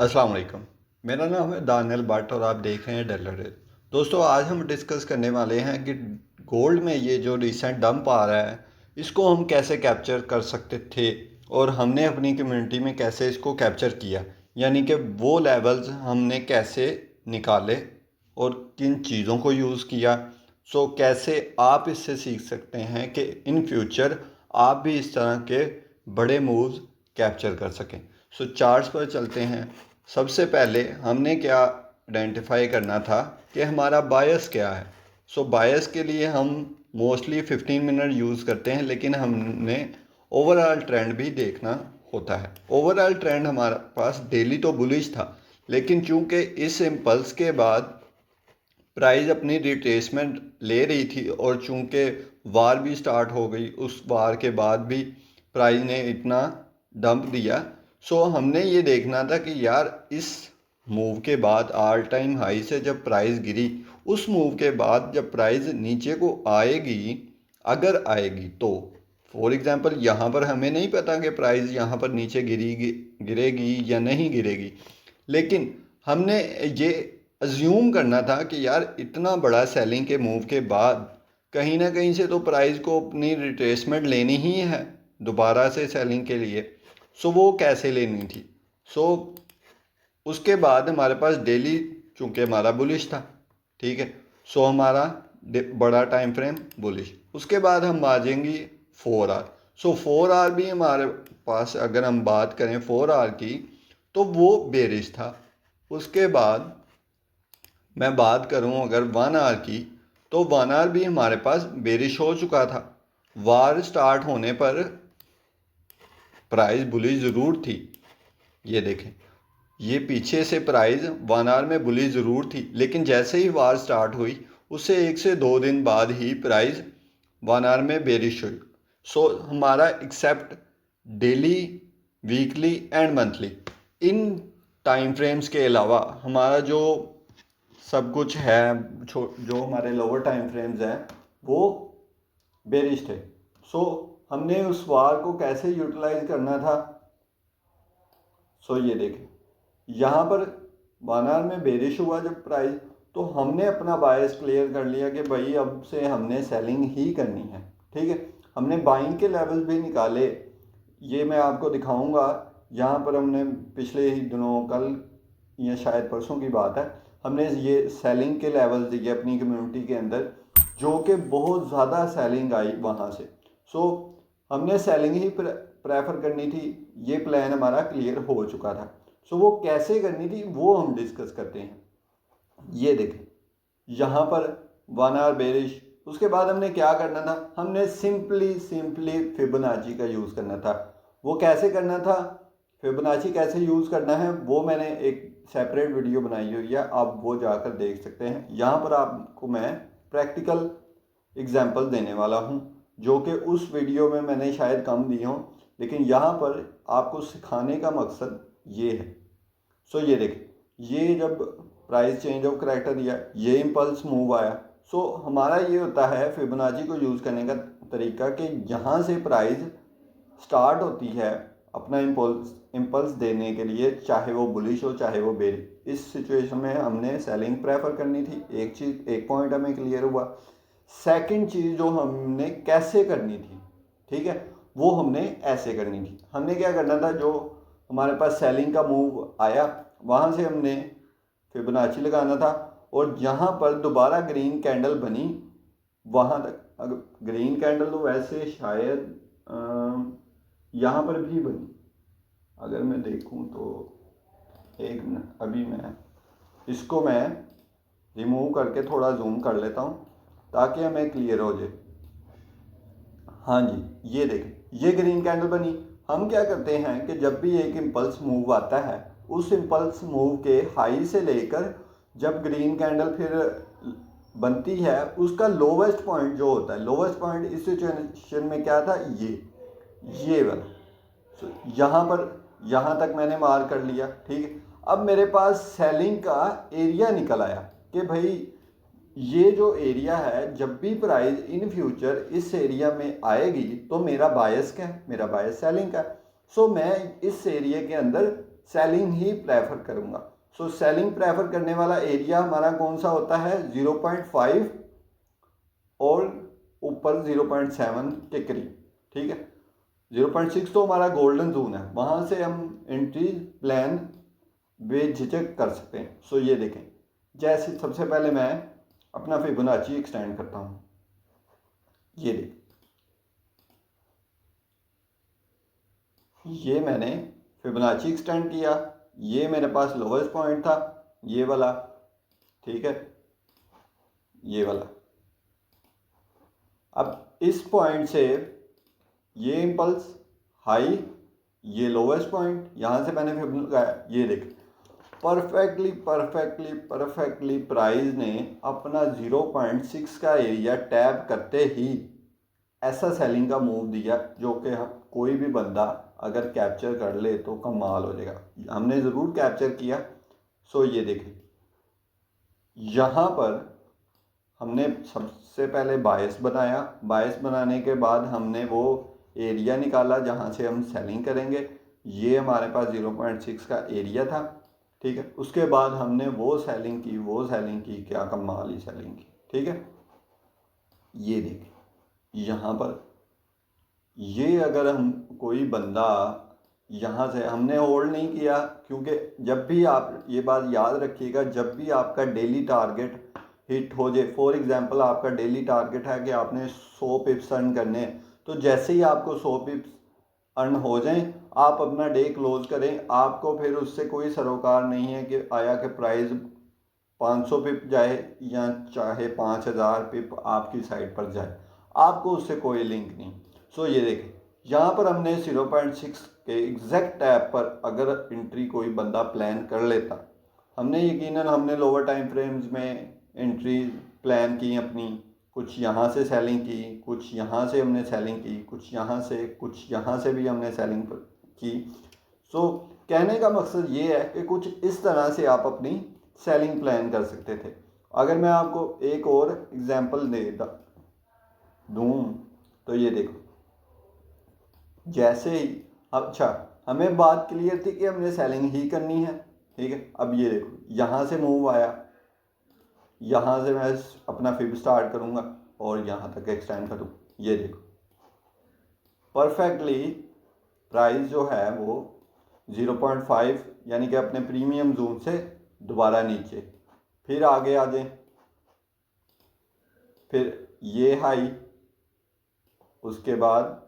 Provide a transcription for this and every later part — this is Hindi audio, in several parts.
अस्सलाम वालेकुम। मेरा नाम है दानियल भट्ट और आप देख रहे हैं डेलर रेल। दोस्तों, आज हम डिस्कस करने वाले हैं कि गोल्ड में ये जो रिसेंट डंप आ रहा है, इसको हम कैसे कैप्चर कर सकते थे और हमने अपनी कम्युनिटी में कैसे इसको कैप्चर किया, यानी कि वो लेवल्स हमने कैसे निकाले और किन चीज़ों को यूज़ किया। कैसे आप इससे सीख सकते हैं कि इन फ्यूचर आप भी इस तरह के बड़े मूव्स कैप्चर कर सकें। चार्ट्स पर चलते हैं। सबसे पहले हमने क्या आइडेंटिफाई करना था कि हमारा बायस क्या है। बायस के लिए हम मोस्टली 15 मिनट यूज़ करते हैं, लेकिन हमने ओवरऑल ट्रेंड भी देखना होता है। ओवरऑल ट्रेंड हमारे पास डेली तो बुलिश था, लेकिन चूंकि इस इम्पल्स के बाद प्राइस अपनी रिट्रेसमेंट ले रही थी और चूंकि वार भी स्टार्ट हो गई, उस वार के बाद भी प्राइस ने इतना डंप दिया। हमने ये देखना था कि यार इस मूव के बाद ऑल टाइम हाई से जब प्राइस गिरी, उस मूव के बाद जब प्राइस नीचे को आएगी, अगर आएगी तो फॉर एग्जांपल यहाँ पर हमें नहीं पता कि प्राइस यहाँ पर नीचे गिरेगी या नहीं गिरेगी, लेकिन हमने ये अज्यूम करना था कि यार इतना बड़ा सेलिंग के मूव के बाद कहीं ना कहीं से तो प्राइस को अपनी रिट्रेसमेंट लेनी ही है दोबारा से सेलिंग के लिए। वो कैसे लेनी थी। सो उसके बाद हमारे पास डेली, चूंकि हमारा बुलिश था, ठीक है, हमारा बड़ा टाइम फ्रेम बुलिश। उसके बाद हम आ जाएंगी 4 आवर। 4 आवर भी हमारे पास अगर हम बात करें 4 आवर की, तो वो बेरिश था। उसके बाद मैं बात करूं अगर 1 आवर की, तो 1 आवर भी हमारे पास बेरिश हो चुका था। वार स्टार्ट होने पर प्राइस बुलिश ज़रूर थी। ये देखें, ये पीछे से प्राइस 1 आवर में बुलिश ज़रूर थी, लेकिन जैसे ही वार स्टार्ट हुई उससे 1 से 2 दिन बाद ही प्राइस 1 आवर में बेरिश हुई। हमारा except daily, weekly and monthly, in time frames के अलावा हमारा जो सब कुछ है, जो हमारे लोअर टाइम फ्रेम्स हैं, वो बेरिश थे। हमने उस वार को कैसे यूटिलाइज करना था। ये देखें, यहाँ पर 1 आवर में बेरिश हुआ जब प्राइस, तो हमने अपना बायस क्लियर कर लिया कि भाई अब से हमने सेलिंग ही करनी है। ठीक है, हमने बाइंग के लेवल्स भी निकाले, ये मैं आपको दिखाऊंगा। यहाँ पर हमने पिछले ही दिनों, कल या शायद परसों की बात है, हमने ये सेलिंग के लेवल्स दिए अपनी कम्युनिटी के अंदर, जो कि बहुत ज़्यादा सेलिंग आई वहाँ से। हमने सेलिंग ही प्रेफर करनी थी। ये प्लान हमारा क्लियर हो चुका था। वो कैसे करनी थी वो हम डिस्कस करते हैं। ये देखें, यहाँ पर 1 आवर बेरिश। उसके बाद हमने क्या करना था, हमने सिंपली फिबोनाची का यूज़ करना था। वो कैसे करना था, फिबोनाची कैसे यूज़ करना है, वो मैंने एक सेपरेट वीडियो बनाई हुई है, आप वो जाकर देख सकते हैं। यहाँ पर आपको मैं प्रैक्टिकल एग्जाम्पल देने वाला हूँ, जो कि उस वीडियो में मैंने शायद कम दी हों, लेकिन यहाँ पर आपको सिखाने का मकसद ये है। ये देखें, ये जब प्राइस चेंज ऑफ करेक्टर दिया, ये इम्पल्स मूव आया। हमारा ये होता है फिबोनाची को यूज़ करने का तरीका कि यहाँ से प्राइस स्टार्ट होती है अपना इम्पल्स देने के लिए, चाहे वो बुलिश हो चाहे वो बेरिश। इस सिचुएशन में हमने सेलिंग प्रेफर करनी थी। एक चीज़, एक पॉइंट हमें क्लियर हुआ। सेकंड चीज़ जो हमने कैसे करनी थी, ठीक है, वो हमने ऐसे करनी थी। हमने क्या करना था, जो हमारे पास सेलिंग का मूव आया वहाँ से हमने फिबोनाची लगाना था, और जहाँ पर दोबारा ग्रीन कैंडल बनी वहाँ तक। अगर ग्रीन कैंडल तो वैसे शायद यहाँ पर भी बनी, अगर मैं देखूँ तो एक मिनट, अभी इसको मैं रिमूव करके थोड़ा जूम कर लेता हूँ ताकि हमें क्लियर हो जाए। हाँ जी, ये देखें, ये ग्रीन कैंडल बनी। हम क्या करते हैं कि जब भी एक इम्पल्स मूव आता है, उस इम्पल्स मूव के हाई से लेकर जब ग्रीन कैंडल फिर बनती है, उसका लोवेस्ट पॉइंट जो होता है, लोवेस्ट पॉइंट इस सिचुएशन में क्या था, ये वाला। यहाँ पर, यहाँ तक मैंने मार्क कर लिया। ठीक है, अब मेरे पास सेलिंग का एरिया निकल आया कि भाई ये जो एरिया है, जब भी प्राइस इन फ्यूचर इस एरिया में आएगी तो मेरा बायस क्या है, मेरा बायस सेलिंग का। मैं इस एरिया के अंदर सेलिंग ही प्रेफर करूँगा। सो सेलिंग प्रेफर करने वाला एरिया हमारा कौन सा होता है, 0.5 और ऊपर 0.7 के करीब, ठीक है। 0.6 तो हमारा गोल्डन जोन है, वहाँ से हम एंट्री प्लान बेझिझक कर सकते हैं। सो ये देखें, जैसे सबसे पहले मैं अपना फिबोनाची एक्सटेंड करता हूँ, ये देखें, ये मैंने फिबोनाची एक्सटेंड किया, ये मेरे पास लोवेस्ट पॉइंट था, ये वाला, ठीक है, ये वाला। अब इस पॉइंट से ये इम्पल्स हाई, ये लोवेस्ट पॉइंट, यहाँ से मैंने फिर लगाया, ये देख परफेक्टली प्राइस ने अपना 0.6 का एरिया टैप करते ही ऐसा सेलिंग का मूव दिया जो कि कोई भी बंदा अगर कैप्चर कर ले तो कमाल हो जाएगा। हमने ज़रूर कैप्चर किया। सो ये देखें, यहाँ पर हमने सबसे पहले बायस बनाया, बायस बनाने के बाद हमने वो एरिया निकाला जहाँ से हम सेलिंग करेंगे। ये हमारे पास 0.6 का एरिया था, ठीक है। उसके बाद हमने वो सेलिंग की, क्या कमाल ही सेलिंग की, ठीक है। ये देखें, यहाँ पर ये अगर हम कोई बंदा यहाँ से, हमने होल्ड नहीं किया क्योंकि जब भी आप ये बात याद रखिएगा, जब भी आपका डेली टारगेट हिट हो जाए, फॉर एग्जांपल आपका डेली टारगेट है कि आपने 100 पिप्स अर्न करने हैं, तो जैसे ही आपको 100 पिप्स अर्न हो जाएं आप अपना डे क्लोज करें। आपको फिर उससे कोई सरोकार नहीं है कि आया कि प्राइस 500 पिप जाए या चाहे 5000 पिप आपकी साइड पर जाए, आपको उससे कोई लिंक नहीं। सो ये देखें, यहाँ पर हमने 0.6 के एग्जैक्ट टैप पर अगर एंट्री कोई बंदा प्लान कर लेता, हमने लोअर टाइम फ्रेम्स में एंट्री प्लान की अपनी, कुछ यहाँ से सेलिंग की, कुछ यहाँ से हमने सेलिंग की, कुछ यहाँ से भी हमने सेलिंग की। सो कहने का मकसद ये है कि कुछ इस तरह से आप अपनी सेलिंग प्लान कर सकते थे। अगर मैं आपको एक और एग्जांपल दूँ तो ये देखो, जैसे ही, अच्छा हमें बात क्लियर थी कि हमने सेलिंग ही करनी है, ठीक है। अब ये देखो, यहाँ से मूव आया, यहाँ से मैं अपना फिब स्टार्ट करूँगा और यहाँ तक एक्सटेंड करूँ, ये देखो परफेक्टली प्राइस जो है वो 0.5 यानी कि अपने प्रीमियम जोन से दोबारा नीचे, फिर आगे आ जाए, फिर ये हाई, उसके बाद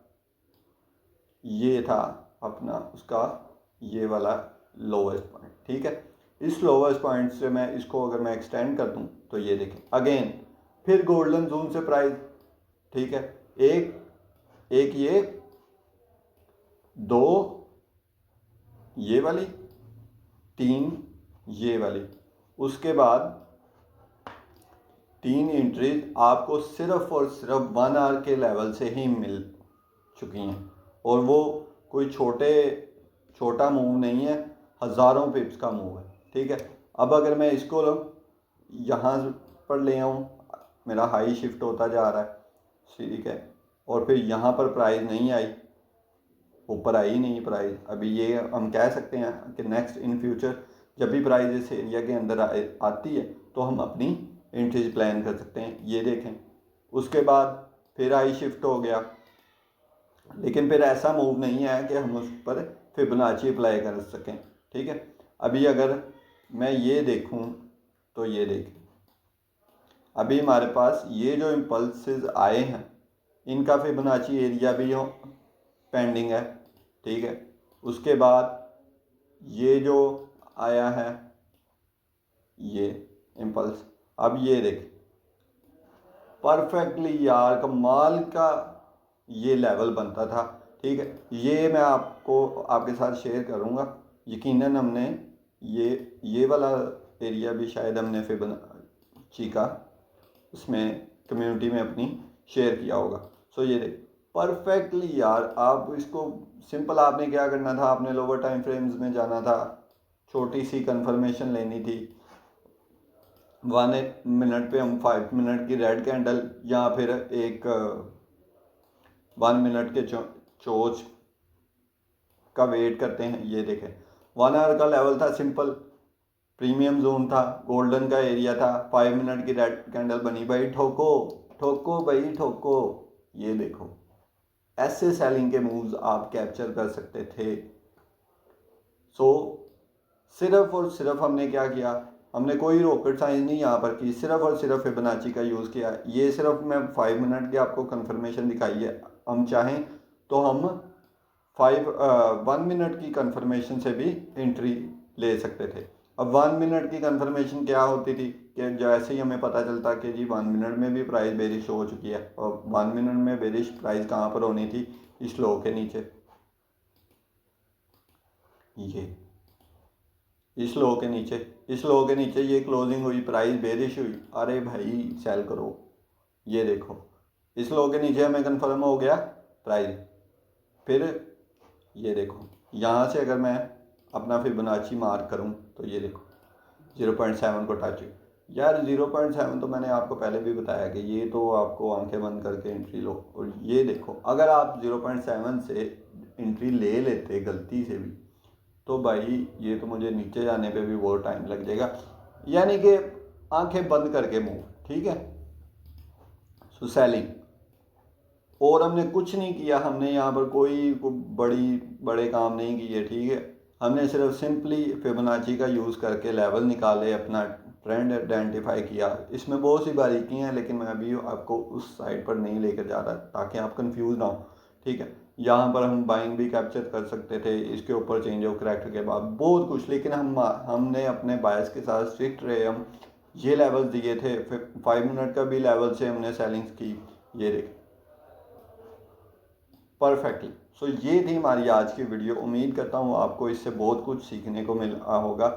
ये था अपना उसका ये वाला लोवेस्ट पॉइंट, ठीक है। इस लोवेस्ट पॉइंट से मैं इसको अगर मैं एक्सटेंड कर दूं तो ये देखें अगेन फिर गोल्डन जोन से प्राइस, ठीक है, एक ये, दो ये वाली, तीन ये वाली, उसके बाद 3 एंट्रीज आपको सिर्फ और सिर्फ 1 आवर के लेवल से ही मिल चुकी हैं, और वो कोई छोटा मूव नहीं है, हज़ारों पिप्स का मूव है, ठीक है। अब अगर मैं इसको यहाँ पर ले आऊँ, मेरा हाई शिफ्ट होता जा रहा है, ठीक है, और फिर यहाँ पर प्राइस नहीं आई, ऊपर आई नहीं प्राइस। अभी ये हम कह सकते हैं कि नेक्स्ट इन फ्यूचर जब भी प्राइस इस एरिया के अंदर आती है तो हम अपनी एंट्रीज प्लान कर सकते हैं। ये देखें, उसके बाद फिर आई शिफ्ट हो गया, लेकिन फिर ऐसा मूव नहीं है कि हम उस पर फिबोनाची अप्लाई कर सकें, ठीक है। अभी अगर मैं ये देखूं तो ये देखें, अभी हमारे पास ये जो इम्पल्सेस आए हैं इनका फिबोनाची एरिया भी पेंडिंग है, ठीक है। उसके बाद ये जो आया है ये इम्पल्स, अब ये देख परफेक्टली यार कमाल का ये लेवल बनता था, ठीक है। ये मैं आपको आपके साथ शेयर करूँगा, यकीनन हमने ये वाला एरिया भी शायद हमने फिबोनाची का उसमें कम्युनिटी में अपनी शेयर किया होगा। सो ये देख परफेक्टली यार, आप इसको सिंपल आपने क्या करना था, आपने लोअर टाइम फ्रेम्स में जाना था, छोटी सी कंफर्मेशन लेनी थी, 1 मिनट पे हम 5 मिनट की रेड कैंडल या फिर एक 1 मिनट के चोच का वेट करते हैं। ये देखें 1 आवर का लेवल था सिंपल, प्रीमियम जोन था, गोल्डन का एरिया था, 5 मिनट की रेड कैंडल बनी, भाई ठोको ठोको भाई ठोको। ये देखो, ऐसे सेलिंग के मूव्स आप कैप्चर कर सकते थे। सो सिर्फ और सिर्फ हमने क्या किया, हमने कोई रॉकेट साइंस नहीं यहाँ पर की, सिर्फ और सिर्फ फिबोनाची का यूज़ किया। ये सिर्फ मैं 5 मिनट की आपको कंफर्मेशन दिखाई है। हम चाहें तो हम 1 मिनट की कंफर्मेशन से भी एंट्री ले सकते थे। अब 1 मिनट की कंफर्मेशन क्या होती थी कि जैसे ही हमें पता चलता कि जी 1 मिनट में भी प्राइस बेरिश हो चुकी है, और 1 मिनट में बेरिश प्राइस कहाँ पर होनी थी, इस लो के नीचे, ये इस लो के नीचे, इस लो के नीचे ये क्लोजिंग हुई, प्राइस बेरिश हुई, अरे भाई सेल करो। ये देखो, इस लो के नीचे हमें कंफर्म हो गया प्राइस। फिर ये देखो, यहाँ से अगर मैं अपना फिबोनाची मार्क करूँ तो ये देखो 0.7 को टच। यार 0.7 तो मैंने आपको पहले भी बताया कि ये तो आपको आंखें बंद करके एंट्री लो। और ये देखो, अगर आप 0.7 से एंट्री ले लेते गलती से भी, तो भाई ये तो मुझे नीचे जाने पे भी बहुत टाइम लग जाएगा, यानी कि आंखें बंद करके मूव, ठीक है। सो सेलिंग, और हमने कुछ नहीं किया, हमने यहाँ पर कोई बड़े काम नहीं किए, ठीक है। हमने सिर्फ सिंपली फिबोनाची का यूज़ करके लेवल निकाले, अपना ट्रेंड आइडेंटिफाई किया। इसमें बहुत सी बारीकियाँ हैं, लेकिन मैं अभी आपको उस साइड पर नहीं लेकर जा रहा ताकि आप कंफ्यूज ना हो, ठीक है। यहाँ पर हम बाइंग भी कैप्चर कर सकते थे, इसके ऊपर चेंज ऑफ करेक्टर के बाद बहुत कुछ, लेकिन हमने अपने बायस के साथ स्ट्रिक्ट रहे। हम ये लेवल्स दिए थे, 5 मिनट का भी लेवल से हमने सेलिंग्स की, ये देख परफेक्टली। सो ये थी हमारी आज की वीडियो। उम्मीद करता हूँ आपको इससे बहुत कुछ सीखने को मिला होगा।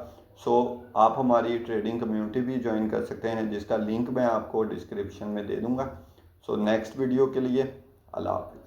सो आप हमारी ट्रेडिंग कम्युनिटी भी ज्वाइन कर सकते हैं, जिसका लिंक मैं आपको डिस्क्रिप्शन में दे दूँगा। सो नेक्स्ट वीडियो के लिए अल्लाह हाफ़िज़।